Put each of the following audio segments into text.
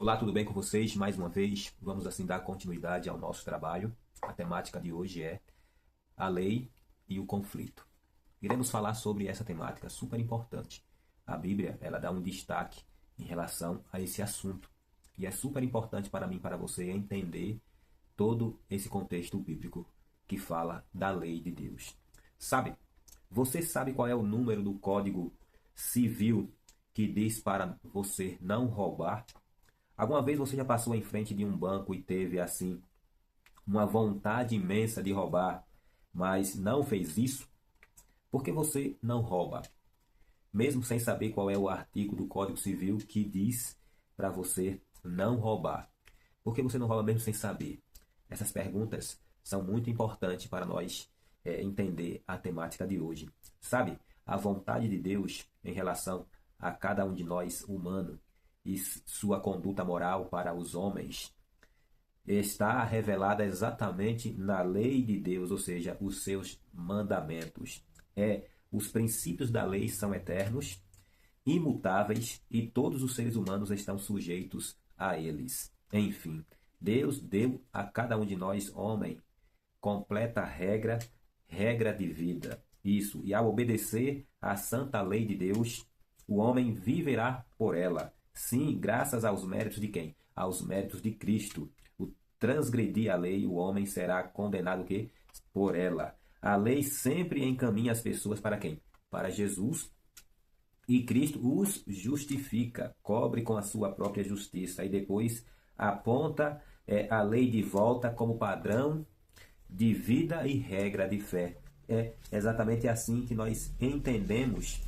Olá, tudo bem com vocês? Mais uma vez, vamos assim dar continuidade ao nosso trabalho. A temática de hoje é a lei e o conflito. Iremos falar sobre essa temática super importante. A Bíblia, ela dá um destaque em relação a esse assunto. E é super importante para mim e para você entender todo esse contexto bíblico que fala da lei de Deus. Sabe, você sabe qual é o número do Código Civil que diz para você não roubar? Alguma vez você já passou em frente de um banco e teve assim uma vontade imensa de roubar, mas não fez isso? Por que você não rouba? Mesmo sem saber qual é o artigo do Código Civil que diz para você não roubar. Por que você não rouba mesmo sem saber? Essas perguntas são muito importantes para nós entender a temática de hoje. Sabe, a vontade de Deus em relação a cada um de nós humano e sua conduta moral para os homens está revelada exatamente na lei de Deus, ou seja, os seus mandamentos. Os princípios da lei são eternos, imutáveis e todos os seres humanos estão sujeitos a eles. Enfim, Deus deu a cada um de nós, homem, completa regra de vida. Isso, e ao obedecer à santa lei de Deus, o homem viverá por ela. Sim, graças aos méritos de quem? Aos méritos de Cristo. O transgredir a lei, o homem será condenado que? Por ela. A lei sempre encaminha as pessoas para quem? Para Jesus. E Cristo os justifica, cobre com a sua própria justiça. E depois aponta a lei de volta como padrão de vida e regra de fé. É exatamente assim que nós entendemos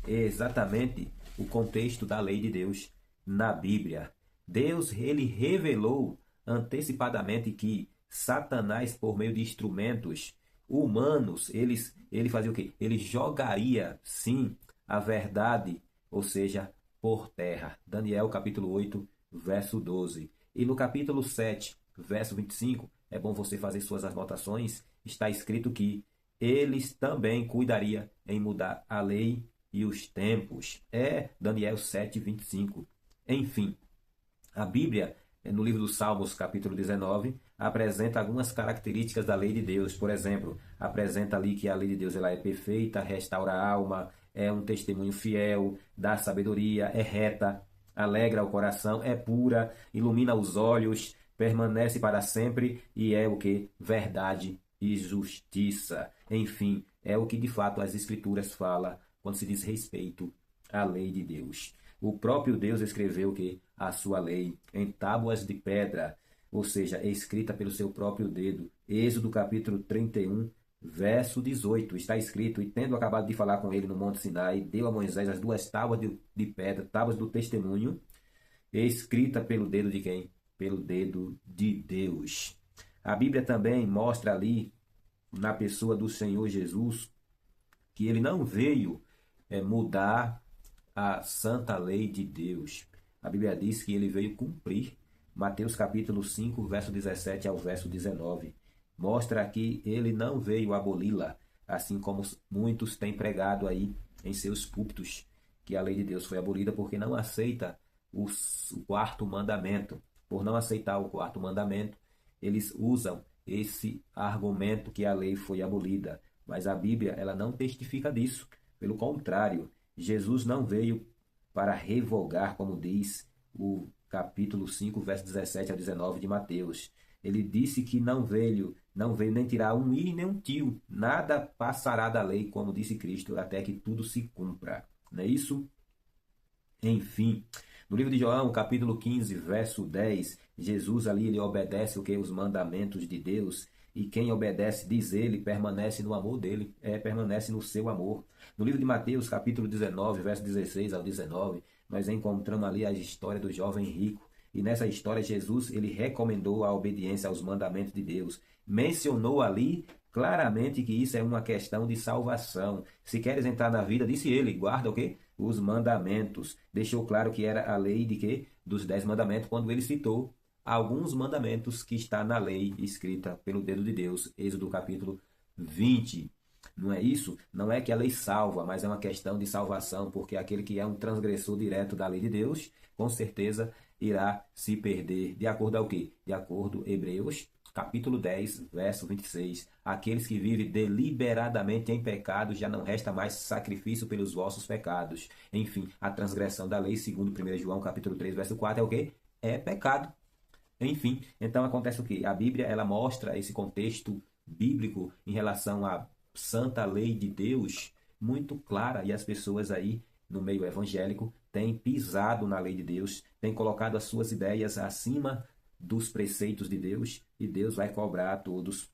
exatamente o contexto da lei de Deus na Bíblia. Deus ele revelou antecipadamente que Satanás, por meio de instrumentos humanos, ele fazia o quê? Ele jogaria, sim, a verdade, ou seja, por terra. Daniel capítulo 8, verso 12. E no capítulo 7, verso 25, é bom você fazer suas anotações, está escrito que eles também cuidaria em mudar a lei e os tempos. É Daniel 7, 25. Enfim, a Bíblia, no livro dos Salmos, capítulo 19, apresenta algumas características da lei de Deus. Por exemplo, apresenta ali que a lei de Deus ela é perfeita, restaura a alma, é um testemunho fiel, dá sabedoria, é reta, alegra o coração, é pura, ilumina os olhos, permanece para sempre e é o que? Verdade e justiça. Enfim, é o que de fato as Escrituras falam quando se diz respeito à lei de Deus. O próprio Deus escreveu que a sua lei em tábuas de pedra, ou seja, escrita pelo seu próprio dedo. Êxodo capítulo 31, verso 18, está escrito: e tendo acabado de falar com ele no Monte Sinai, deu a Moisés as duas tábuas de pedra, tábuas do testemunho, escrita pelo dedo de quem? Pelo dedo de Deus. A Bíblia também mostra ali, na pessoa do Senhor Jesus, que ele não veio mudar a santa lei de Deus. A Bíblia diz que ele veio cumprir. Mateus capítulo 5, verso 17 ao verso 19. Mostra que ele não veio aboli-la, assim como muitos têm pregado aí em seus púlpitos, que a lei de Deus foi abolida porque não aceita o quarto mandamento. Por não aceitar o quarto mandamento, eles usam esse argumento que a lei foi abolida. Mas a Bíblia ela não testifica disso. Pelo contrário, Jesus não veio para revogar, como diz o capítulo 5, verso 17 a 19 de Mateus. Ele disse que não veio nem tirar um i nem um tio. Nada passará da lei, como disse Cristo, até que tudo se cumpra. Não é isso? Enfim, no livro de João, capítulo 15, verso 10, Jesus ali ele obedece o que? Os mandamentos de Deus. E quem obedece, diz ele, permanece no amor dele, permanece no seu amor. No livro de Mateus, capítulo 19, verso 16 ao 19, nós encontramos ali a história do jovem rico. E nessa história, Jesus ele recomendou a obediência aos mandamentos de Deus. Mencionou ali claramente que isso é uma questão de salvação. Se queres entrar na vida, disse ele, guarda o quê? Os mandamentos. Deixou claro que era a lei de quê? Dos 10 mandamentos, quando ele citou alguns mandamentos que está na lei escrita pelo dedo de Deus. Êxodo capítulo 20. Não é isso? Não é que a lei salva, mas é uma questão de salvação, porque aquele que é um transgressor direto da lei de Deus, com certeza irá se perder. De acordo ao quê? De acordo com Hebreus, capítulo 10, verso 26. Aqueles que vivem deliberadamente em pecado, já não resta mais sacrifício pelos vossos pecados. Enfim, a transgressão da lei, segundo 1 João, capítulo 3, verso 4, é o quê? É pecado. Enfim, então acontece o quê? A Bíblia, ela mostra esse contexto bíblico em relação à santa lei de Deus muito clara, e as pessoas aí no meio evangélico têm pisado na lei de Deus, têm colocado as suas ideias acima dos preceitos de Deus, e Deus vai cobrar a todos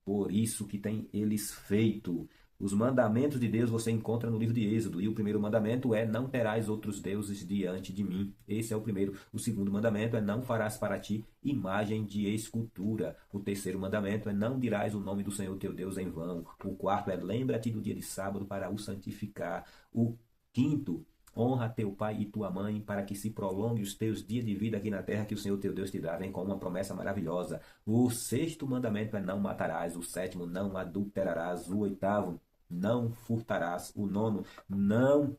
por isso que tem eles feito. Os mandamentos de Deus você encontra no livro de Êxodo. E o primeiro mandamento é: não terás outros deuses diante de mim. Esse é o primeiro. O segundo mandamento é: não farás para ti imagem de escultura. O terceiro mandamento é: não dirás o nome do Senhor teu Deus em vão. O quarto é: lembra-te do dia de sábado para o santificar. O quinto: honra teu pai e tua mãe, para que se prolongue os teus dias de vida aqui na terra que o Senhor teu Deus te dá. Vem com uma promessa maravilhosa. O sexto mandamento é: não matarás. O sétimo: não adulterarás. O oitavo: não furtarás. O nono: não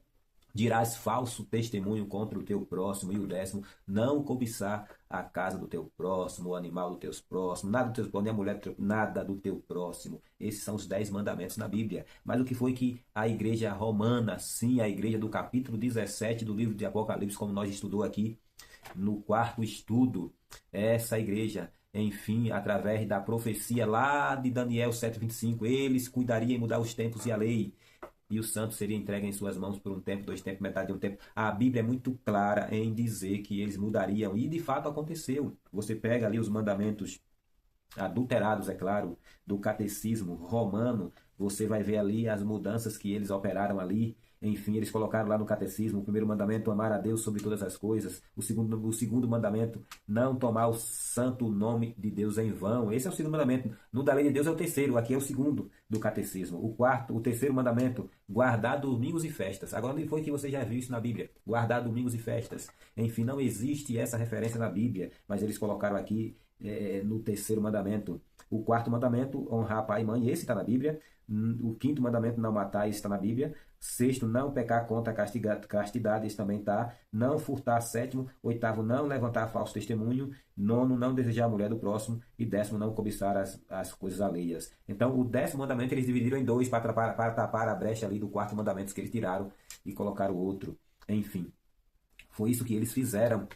dirás falso testemunho contra o teu próximo. E o décimo: não cobiçar a casa do teu próximo, o animal do teu próximo, nada do teu próximo, nem a mulher do teu, nada do teu próximo. Esses são os 10 mandamentos na Bíblia. Mas o que foi que a igreja romana, sim, a igreja do capítulo 17 do livro de Apocalipse, como nós estudou aqui no quarto estudo, essa igreja, enfim, através da profecia lá de Daniel 7,25, eles cuidariam em mudar os tempos e a lei, e o santo seria entregue em suas mãos por um tempo, 2 tempos, metade de um tempo. A Bíblia é muito clara em dizer que eles mudariam, e de fato aconteceu. Você pega ali os mandamentos adulterados, é claro, do catecismo romano, você vai ver ali as mudanças que eles operaram ali. Enfim, eles colocaram lá no catecismo: o primeiro mandamento: amar a Deus sobre todas as coisas. O segundo mandamento: não tomar o santo nome de Deus em vão. Esse é o segundo mandamento. No da lei de Deus é o terceiro, aqui é o segundo do catecismo. O terceiro mandamento: guardar domingos e festas. Agora, onde foi que você já viu isso na Bíblia? Guardar domingos e festas. Enfim, não existe essa referência na Bíblia, mas eles colocaram aqui no terceiro mandamento. O quarto mandamento: honrar pai e mãe. Esse está na Bíblia. O quinto mandamento: não matar. Esse está na Bíblia. Sexto: não pecar contra a castidade. Esse também está. Não furtar. Sétimo. Oitavo: não levantar falso testemunho. Nono: não desejar a mulher do próximo. E décimo: não cobiçar as coisas alheias. Então, o 10º mandamento eles dividiram em dois para tapar a brecha ali do quarto mandamento que eles tiraram e colocaram outro. Enfim, foi isso que eles fizeram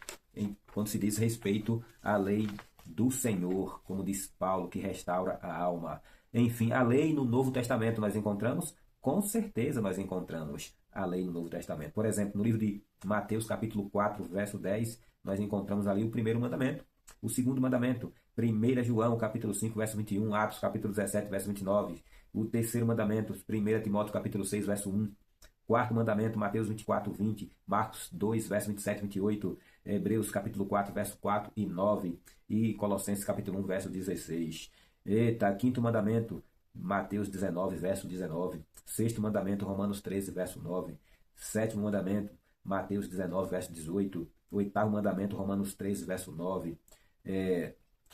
quando se diz respeito à lei do Senhor, como diz Paulo, que restaura a alma. Enfim, a lei no Novo Testamento nós encontramos? Com certeza nós encontramos a lei no Novo Testamento. Por exemplo, no livro de Mateus, capítulo 4, verso 10, nós encontramos ali o primeiro mandamento. O segundo mandamento: 1 João, capítulo 5, verso 21, Atos, capítulo 17, verso 29. O terceiro mandamento: 1 Timóteo, capítulo 6, verso 1. Quarto mandamento: Mateus 24, 20, Marcos 2, verso 27, 28, Hebreus capítulo 4, verso 4 e 9, e Colossenses capítulo 1, verso 16. Eita, quinto mandamento: Mateus 19, verso 19. Sexto mandamento: Romanos 13, verso 9. Sétimo mandamento: Mateus 19, verso 18. Oitavo mandamento: Romanos 13, verso 9.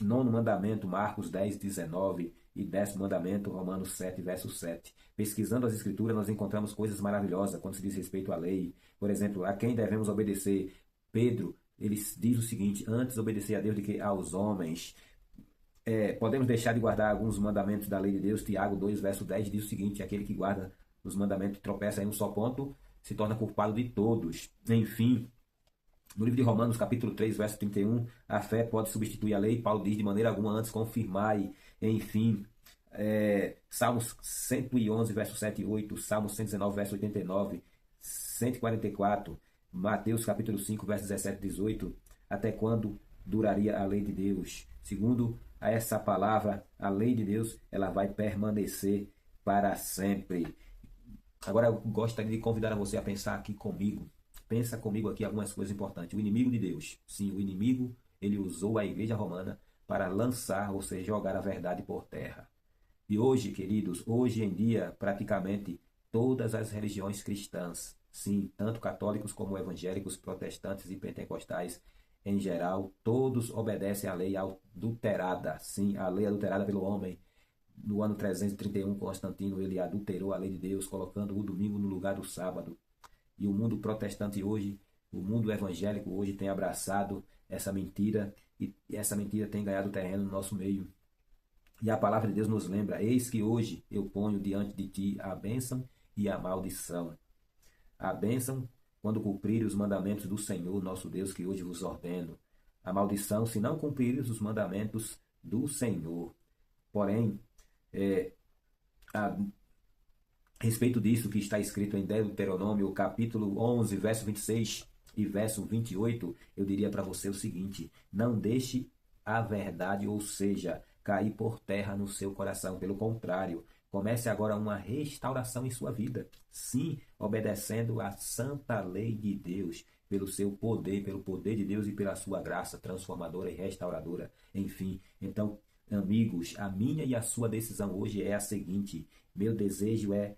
Nono mandamento: Marcos 10, 19. E 10º mandamento: Romanos 7, verso 7. Pesquisando as escrituras, nós encontramos coisas maravilhosas quando se diz respeito à lei. Por exemplo, a quem devemos obedecer? Pedro, ele diz o seguinte: antes obedecer a Deus do que aos homens. Podemos deixar de guardar alguns mandamentos da lei de Deus. Tiago 2, verso 10 diz o seguinte: aquele que guarda os mandamentos e tropeça em um só ponto se torna culpado de todos. Enfim, no livro de Romanos, capítulo 3, verso 31, a fé pode substituir a lei. Paulo diz: de maneira alguma, antes confirmai. Enfim, Salmos 111, verso 7 e 8, Salmos 119, verso 89, 144, Mateus, capítulo 5, verso 17 e 18. Até quando duraria a lei de Deus? Segundo essa palavra, a lei de Deus, ela vai permanecer para sempre. Agora eu gostaria de convidar a você a pensar aqui comigo. Pensa comigo aqui algumas coisas importantes. O inimigo de Deus. Sim, o inimigo, ele usou a igreja romana para lançar, ou seja, jogar a verdade por terra. E hoje, queridos, hoje em dia, praticamente todas as religiões cristãs, sim, tanto católicos como evangélicos, protestantes e pentecostais, em geral, todos obedecem à lei adulterada. Sim, a lei adulterada pelo homem. No ano 331, Constantino, ele adulterou a lei de Deus, colocando o domingo no lugar do sábado. E o mundo protestante hoje, o mundo evangélico hoje tem abraçado essa mentira, e essa mentira tem ganhado terreno no nosso meio. E a palavra de Deus nos lembra: eis que hoje eu ponho diante de ti a bênção e a maldição. A bênção, quando cumprir os mandamentos do Senhor, nosso Deus, que hoje vos ordeno. A maldição, se não cumprires os mandamentos do Senhor. Porém, a respeito disso que está escrito em Deuteronômio, capítulo 11, verso 26 e verso 28, eu diria para você o seguinte: não deixe a verdade, ou seja, cair por terra no seu coração. Pelo contrário, comece agora uma restauração em sua vida. Sim, obedecendo à santa lei de Deus, pelo seu poder, pelo poder de Deus e pela sua graça transformadora e restauradora. Enfim, então, amigos, a minha e a sua decisão hoje é a seguinte: meu desejo é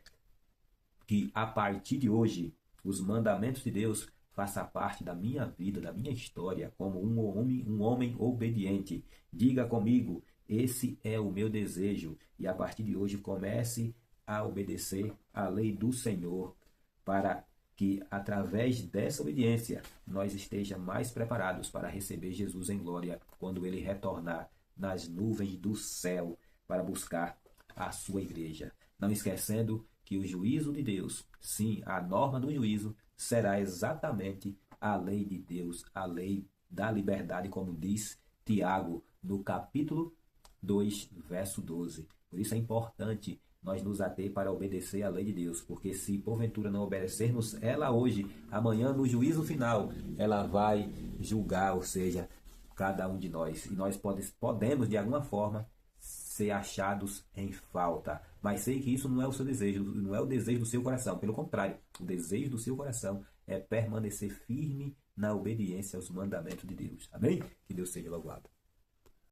que a partir de hoje os mandamentos de Deus façam parte da minha vida, da minha história, como um homem obediente. Diga comigo: esse é o meu desejo. E a partir de hoje comece a obedecer à lei do Senhor, para que através dessa obediência nós estejamos mais preparados para receber Jesus em glória quando ele retornar nas nuvens do céu para buscar a sua igreja. Não esquecendo que o juízo de Deus, sim, a norma do juízo, será exatamente a lei de Deus, a lei da liberdade, como diz Tiago no capítulo 2, verso 12. Por isso é importante nós nos ater para obedecer à lei de Deus, porque se porventura não obedecermos ela hoje, amanhã no juízo final, ela vai julgar, ou seja, cada um de nós. E nós podemos, de alguma forma, ser achados em falta. Mas sei que isso não é o seu desejo, não é o desejo do seu coração. Pelo contrário, o desejo do seu coração é permanecer firme na obediência aos mandamentos de Deus. Amém? Que Deus seja louvado.